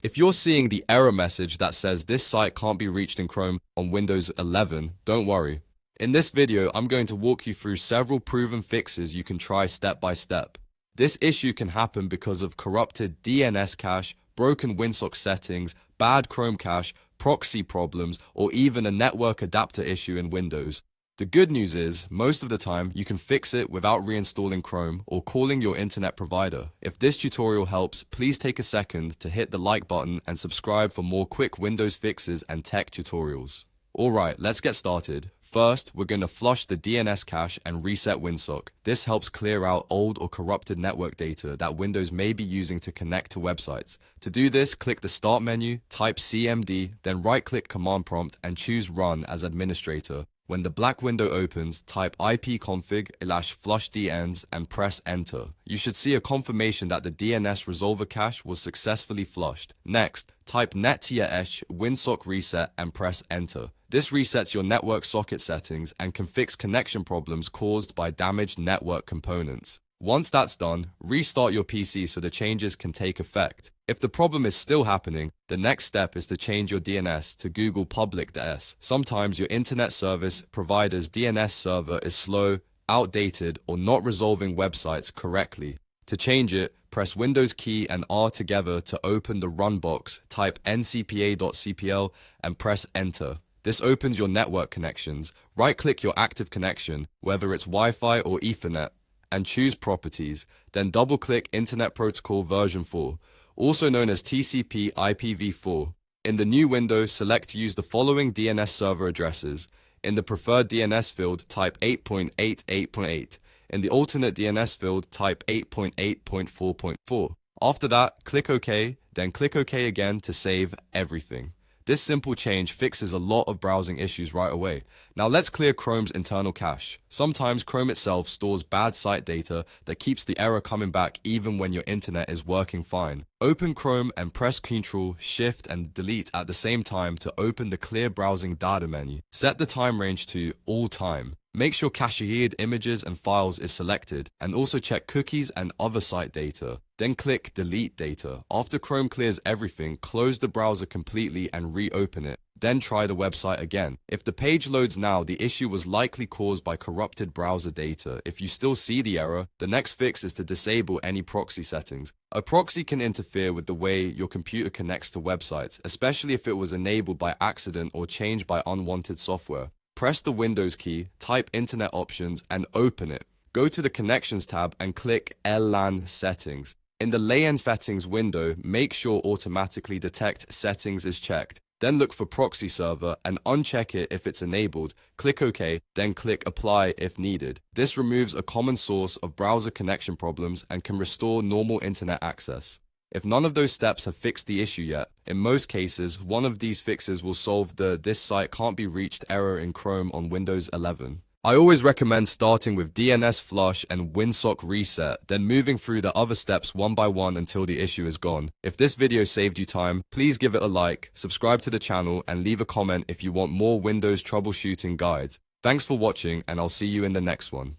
If you're seeing the error message that says this site can't be reached in Chrome on Windows 11, don't worry. In this video, I'm going to walk you through several proven fixes you can try step by step. This issue can happen because of corrupted DNS cache, broken Winsock settings, bad Chrome cache, proxy problems, or even a network adapter issue in Windows. The good news is, most of the time, you can fix it without reinstalling Chrome or calling your internet provider. If this tutorial helps, please take a second to hit the like button and subscribe for more quick Windows fixes and tech tutorials. Alright, let's get started. First, we're going to flush the DNS cache and reset Winsock. This helps clear out old or corrupted network data that Windows may be using to connect to websites. To do this, click the Start menu, type CMD, then right-click Command Prompt and choose Run as administrator. When the black window opens, type ipconfig/flushdns and press Enter. You should see a confirmation that the DNS resolver cache was successfully flushed. Next, type nettier-esh winsock reset and press Enter. This resets your network socket settings and can fix connection problems caused by damaged network components. Once that's done, restart your PC so the changes can take effect. If the problem is still happening, the next step is to change your DNS to Google Public DS. Sometimes your internet service provider's DNS server is slow, outdated, or not resolving websites correctly. To change it, press Windows key and R together to open the Run box, type ncpa.cpl and press Enter. This opens your network connections. Right-click your active connection, whether it's Wi-Fi or Ethernet, and choose Properties. Then double-click Internet Protocol version 4, also known as TCP IPv4. In the new window, select Use the following DNS server addresses. In the preferred DNS field, type 8.8.8.8. In the alternate DNS field, type 8.8.4.4. After that, click OK, then click OK again to save everything. This simple change fixes a lot of browsing issues right away. Now let's clear Chrome's internal cache. Sometimes Chrome itself stores bad site data that keeps the error coming back even when your internet is working fine. Open Chrome and press Ctrl, Shift and Delete at the same time to open the Clear Browsing Data menu. Set the time range to All Time. Make sure cached images and files is selected, and also check cookies and other site data. Then click Delete Data. After Chrome clears everything, close the browser completely and reopen it. Then try the website again. If the page loads now, the issue was likely caused by corrupted browser data. If you still see the error, the next fix is to disable any proxy settings. A proxy can interfere with the way your computer connects to websites, especially if it was enabled by accident or changed by unwanted software. Press the Windows key, type Internet Options, and open it. Go to the Connections tab and click LAN Settings. In the LAN Settings window, make sure Automatically Detect Settings is checked. Then look for Proxy Server and uncheck it if it's enabled. Click OK, then click Apply if needed. This removes a common source of browser connection problems and can restore normal internet access. If none of those steps have fixed the issue yet, in most cases, one of these fixes will solve the "this site can't be reached" error in Chrome on Windows 11. I always recommend starting with DNS flush and Winsock reset, then moving through the other steps one by one until the issue is gone. If this video saved you time, please give it a like, subscribe to the channel, and leave a comment if you want more Windows troubleshooting guides. Thanks for watching, and I'll see you in the next one.